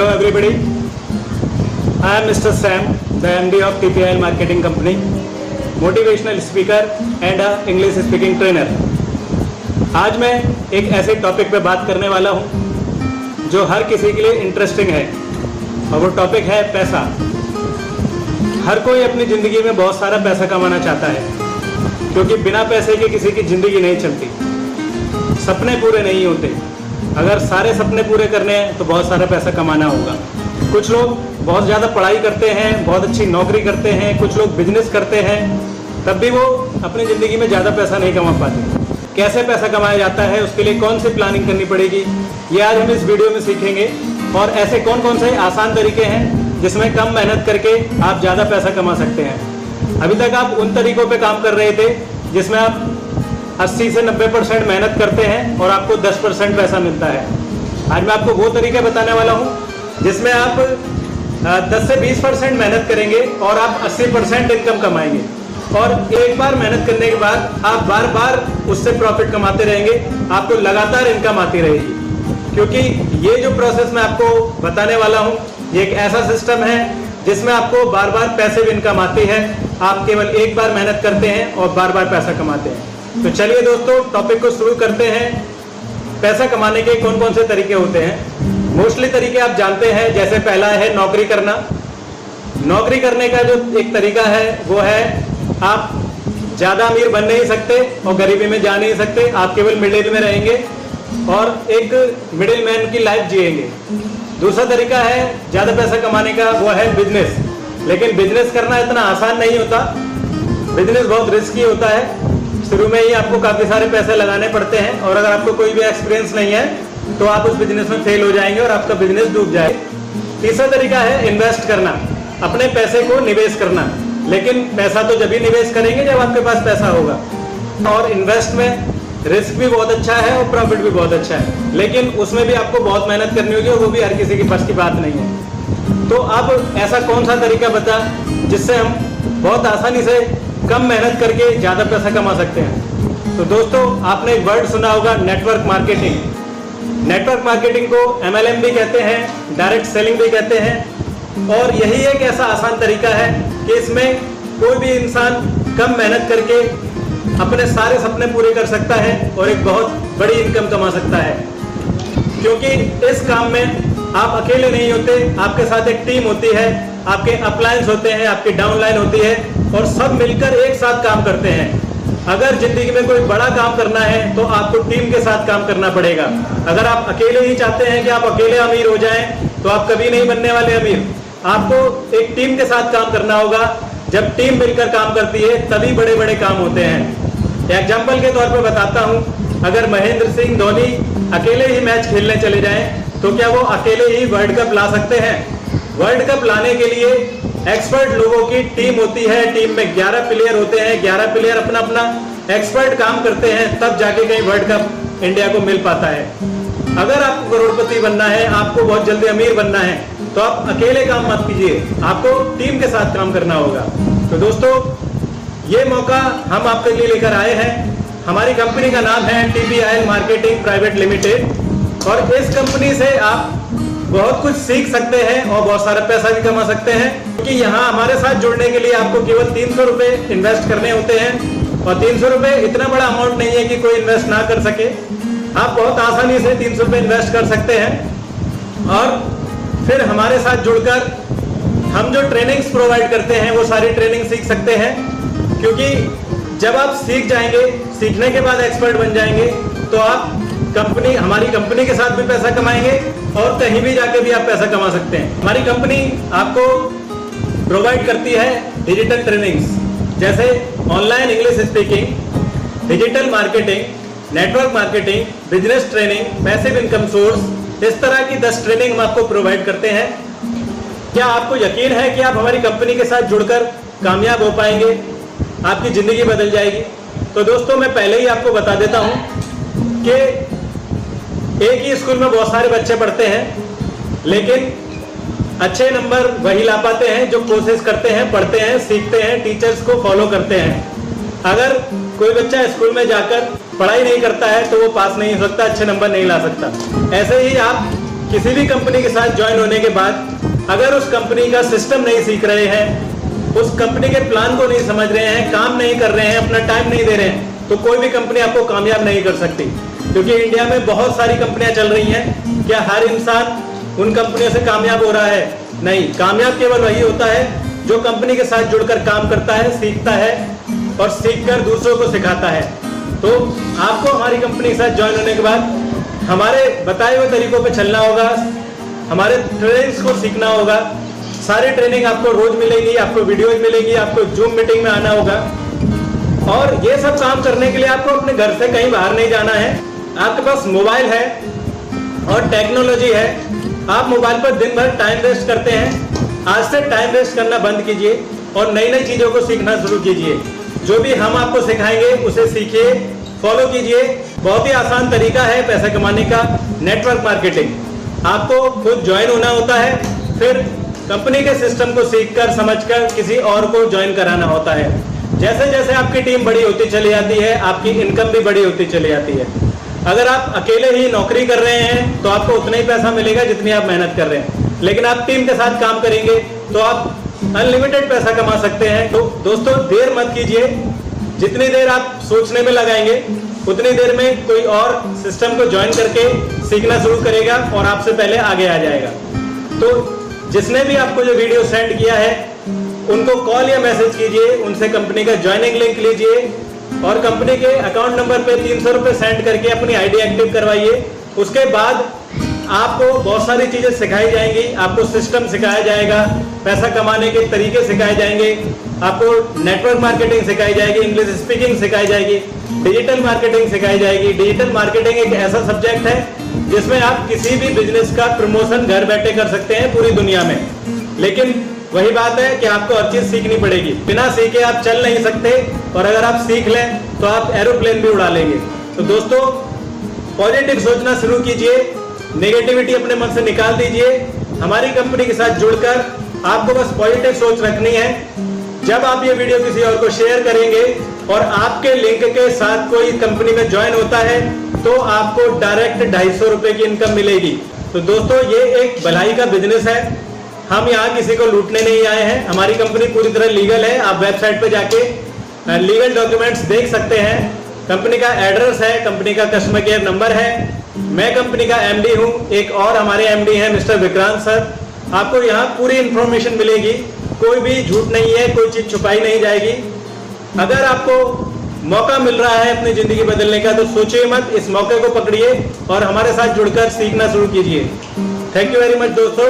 Hello everybody, I am Mr. Sam, the MD of TPIL Marketing Company, motivational speaker and a English speaking trainer. आज मैं एक ऐसे topic पे बात करने वाला हूँ जो हर किसी के लिए इंटरेस्टिंग है और वो टॉपिक है पैसा। हर कोई अपनी ज़िंदगी में बहुत सारा पैसा कमाना चाहता है क्योंकि बिना पैसे के किसी की ज़िंदगी नहीं चलती, सपने पूरे नहीं होते। अगर सारे सपने पूरे करने हैं तो बहुत सारा पैसा कमाना होगा। कुछ लोग बहुत ज़्यादा पढ़ाई करते हैं, बहुत अच्छी नौकरी करते हैं, कुछ लोग बिजनेस करते हैं, तब भी वो अपनी ज़िंदगी में ज़्यादा पैसा नहीं कमा पाते। कैसे पैसा कमाया जाता है, उसके लिए कौन सी प्लानिंग करनी पड़ेगी, ये आज हम इस वीडियो में सीखेंगे। और ऐसे कौन कौन से आसान तरीके हैं जिसमें कम मेहनत करके आप ज़्यादा पैसा कमा सकते हैं। अभी तक आप उन तरीकों पर काम कर रहे थे जिसमें आप 80 से 90% मेहनत करते हैं और आपको 10% पैसा मिलता है। आज मैं आपको वो तरीके बताने वाला हूँ जिसमें आप 10 से 20% मेहनत करेंगे और आप 80% इनकम कमाएंगे। और एक बार मेहनत करने के बाद आप बार बार उससे प्रॉफिट कमाते रहेंगे, आपको लगातार इनकम आती रहेगी। क्योंकि ये जो प्रोसेस मैं आपको बताने वाला हूँ, ये एक ऐसा सिस्टम है जिसमें आपको बार बार पैसिव इनकम आती है। आप केवल एक बार मेहनत करते हैं और बार बार पैसा कमाते हैं। तो चलिए दोस्तों, टॉपिक को शुरू करते हैं। पैसा कमाने के कौन कौन से तरीके होते हैं। मोस्टली तरीके आप जानते हैं, जैसे पहला है नौकरी करना। नौकरी करने का जो एक तरीका है वो है, आप ज़्यादा अमीर बन नहीं सकते और गरीबी में जा नहीं सकते, आप केवल मिडिल में रहेंगे और एक मिडिल मैन की लाइफ जिएंगे। दूसरा तरीका है ज़्यादा पैसा कमाने का, वो है बिजनेस। लेकिन बिजनेस करना इतना आसान नहीं होता, बिजनेस बहुत रिस्की होता है। शुरू में ही आपको काफ़ी सारे पैसे लगाने पड़ते हैं और अगर आपको कोई भी एक्सपीरियंस नहीं है तो आप उस बिजनेस में फेल हो जाएंगे और आपका बिजनेस डूब जाएगा। तीसरा तरीका है इन्वेस्ट करना, अपने पैसे को निवेश करना। लेकिन पैसा तो जब ही निवेश करेंगे जब आपके पास पैसा होगा। और इन्वेस्ट में रिस्क भी बहुत अच्छा है और प्रॉफिट भी बहुत अच्छा है, लेकिन उसमें भी आपको बहुत मेहनत करनी होगी और वो भी हर किसी के पास की बात नहीं है। तो अब ऐसा कौन सा तरीका बता जिससे हम बहुत आसानी से कम मेहनत करके ज़्यादा पैसा कमा सकते हैं। तो दोस्तों, आपने एक वर्ड सुना होगा, नेटवर्क मार्केटिंग। नेटवर्क मार्केटिंग को MLM भी कहते हैं, डायरेक्ट सेलिंग भी कहते हैं। और यही एक ऐसा आसान तरीका है कि इसमें कोई भी इंसान कम मेहनत करके अपने सारे सपने पूरे कर सकता है और एक बहुत बड़ी इनकम कमा सकता है। क्योंकि इस काम में आप अकेले नहीं होते, आपके साथ एक टीम होती है, आपके अपलायंस होते हैं, आपकी डाउनलाइन होती है और सब मिलकर एक साथ काम करते हैं। अगर जिंदगी में कोई बड़ा काम करना है तो आपको टीम के साथ काम करना पड़ेगा। अगर आप अकेले ही चाहते हैं कि आप अकेले अमीर हो जाएं तो आप कभी नहीं बनने वाले अमीर। आपको एक टीम के साथ काम करना होगा। जब टीम मिलकर काम करती है तभी बड़े बड़े काम होते हैं। एग्जाम्पल के तौर पर बताता हूँ, अगर महेंद्र सिंह धोनी अकेले ही मैच खेलने चले जाएं तो क्या वो अकेले ही वर्ल्ड कप ला सकते हैं? वर्ल्ड कप लाने के लिए एक्सपर्ट लोगों की टीम होती है। टीम में 11 प्लेयर होते हैं, 11 प्लेयर अपना अपना एक्सपर्ट काम करते हैं, तब जाके कहीं वर्ल्ड कप इंडिया को मिल पाता है। अगर आपको करोड़पति बनना है, आपको बहुत जल्दी अमीर बनना है, तो आप अकेले काम मत कीजिए, आपको टीम के साथ काम करना होगा। तो दोस्तों, ये मौका हम आपके लिए लेकर आए हैं। हमारी कंपनी का नाम है TPIL मार्केटिंग प्राइवेट लिमिटेड और इस कंपनी से आप बहुत कुछ सीख सकते हैं और बहुत सारा पैसा भी कमा सकते हैं। क्योंकि यहाँ हमारे साथ जुड़ने के लिए आपको केवल 300 रुपये इन्वेस्ट करने होते हैं और 300 रुपये इतना बड़ा अमाउंट नहीं है कि कोई इन्वेस्ट ना कर सके। आप बहुत आसानी से 300 रुपये इन्वेस्ट कर सकते हैं और फिर हमारे साथ जुड़कर हम जो ट्रेनिंग्स प्रोवाइड करते हैं वो सारी ट्रेनिंग सीख सकते हैं। क्योंकि जब आप सीख जाएंगे, सीखने के बाद एक्सपर्ट बन जाएंगे, तो आप हमारी कंपनी के साथ भी पैसा कमाएंगे और कहीं भी जाके भी आप पैसा कमा सकते हैं। हमारी कंपनी आपको प्रोवाइड करती है डिजिटल ट्रेनिंग्स, जैसे online English speaking, digital marketing, network marketing, business training, passive income source. इस तरह की 10 ट्रेनिंग हम आपको प्रोवाइड करते हैं। क्या आपको यकीन है कि आप हमारी कंपनी के साथ जुड़कर कामयाब हो पाएंगे, आपकी ज़िंदगी बदल जाएगी? तो दोस्तों, मैं पहले ही आपको बता देता हूँ कि एक ही स्कूल में बहुत सारे बच्चे पढ़ते हैं, लेकिन अच्छे नंबर वही ला पाते हैं जो कोशिश करते हैं, पढ़ते हैं, सीखते हैं, टीचर्स को फॉलो करते हैं। अगर कोई बच्चा स्कूल में जाकर पढ़ाई नहीं करता है तो वो पास नहीं हो सकता, अच्छे नंबर नहीं ला सकता। ऐसे ही आप किसी भी कंपनी के साथ ज्वाइन होने के बाद अगर उस कंपनी का सिस्टम नहीं सीख रहे हैं, उस कंपनी के प्लान को नहीं समझ रहे हैं, काम नहीं कर रहे हैं, अपना टाइम नहीं दे रहे हैं, तो कोई भी कंपनी आपको कामयाब नहीं कर सकती। क्योंकि इंडिया में बहुत सारी कंपनियां चल रही हैं। क्या हर इंसान उन कंपनियों से कामयाब हो रहा है? नहीं, कामयाब केवल वही होता है जो कंपनी के साथ जुड़कर काम करता है, सीखता है और सीखकर दूसरों को सिखाता है। तो आपको हमारी कंपनी के साथ ज्वाइन होने के बाद हमारे बताए हुए तरीकों पे चलना होगा, हमारे ट्रेनिंग्स को सीखना होगा। सारी ट्रेनिंग आपको रोज मिलेगी, आपको वीडियोज मिलेगी, आपको जूम मीटिंग में आना होगा। और ये सब काम करने के लिए आपको अपने घर से कहीं बाहर नहीं जाना है। आपके पास मोबाइल है और टेक्नोलॉजी है। आप मोबाइल पर दिन भर टाइम वेस्ट करते हैं। आज से टाइम वेस्ट करना बंद कीजिए और नई नई चीजों को सीखना शुरू कीजिए। जो भी हम आपको सिखाएंगे उसे सीखिए, फॉलो कीजिए। बहुत ही आसान तरीका है पैसा कमाने का, नेटवर्क मार्केटिंग। आपको खुद ज्वाइन होना होता है, फिर कंपनी के सिस्टम को सीखकर समझकर किसी और को ज्वाइन कराना होता है। जैसे जैसे आपकी टीम बड़ी होती चली जाती है, आपकी इनकम भी बड़ी होती चली जाती है। अगर आप अकेले ही नौकरी कर रहे हैं तो आपको उतना ही पैसा मिलेगा जितनी आप मेहनत कर रहे हैं, लेकिन आप टीम के साथ काम करेंगे तो आप अनलिमिटेड पैसा कमा सकते हैं। तो दोस्तों, देर मत कीजिए। जितनी देर आप सोचने में लगाएंगे उतनी देर में कोई और सिस्टम को ज्वाइन करके सीखना शुरू करेगा और आपसे पहले आगे आ जाएगा। तो जिसने भी आपको जो वीडियो सेंड किया है उनको कॉल या मैसेज कीजिए, उनसे कंपनी का ज्वाइनिंग लिंक लीजिए और कंपनी के अकाउंट नंबर पे 300 रुपये सेंड करके अपनी आईडी एक्टिव करवाइए। उसके बाद आपको बहुत सारी चीजें सिखाई जाएंगी, आपको सिस्टम सिखाया जाएगा, पैसा कमाने के तरीके सिखाए जाएंगे, आपको नेटवर्क मार्केटिंग सिखाई जाएगी, इंग्लिश स्पीकिंग सिखाई जाएगी, डिजिटल मार्केटिंग सिखाई जाएगी। डिजिटल मार्केटिंग एक ऐसा सब्जेक्ट है जिसमें आप किसी भी बिजनेस का प्रमोशन घर बैठे कर सकते हैं पूरी दुनिया में। लेकिन वही बात है कि आपको हर चीज सीखनी पड़ेगी। बिना सीखे आप चल नहीं सकते, और अगर आप सीख लें तो आप एरोप्लेन भी उड़ा लेंगे। तो दोस्तों, पॉजिटिव सोचना शुरू कीजिए, नेगेटिविटी अपने मन से निकाल दीजिए। हमारी कंपनी के साथ जुड़कर आपको बस पॉजिटिव सोच रखनी है। जब आप ये वीडियो किसी और को शेयर करेंगे और आपके लिंक के साथ कोई कंपनी में ज्वाइन होता है तो आपको डायरेक्ट 250 रुपए की इनकम मिलेगी। तो दोस्तों, ये एक भलाई का बिजनेस है। हम यहाँ किसी को लूटने नहीं आए हैं। हमारी कंपनी पूरी तरह लीगल है। आप वेबसाइट पे जाके लीगल डॉक्यूमेंट्स देख सकते हैं। कंपनी का एड्रेस है, कंपनी का कस्टमर केयर नंबर है। मैं कंपनी का एमडी हूँ, एक और हमारे एमडी हैं मिस्टर विक्रांत सर। आपको यहाँ पूरी इंफॉर्मेशन मिलेगी, कोई भी झूठ नहीं है, कोई चीज छुपाई नहीं जाएगी। अगर आपको मौका मिल रहा है अपनी जिंदगी बदलने का तो सोचिए मत, इस मौके को पकड़िए और हमारे साथ जुड़कर सीखना शुरू कीजिए। थैंक यू वेरी मच दोस्तों।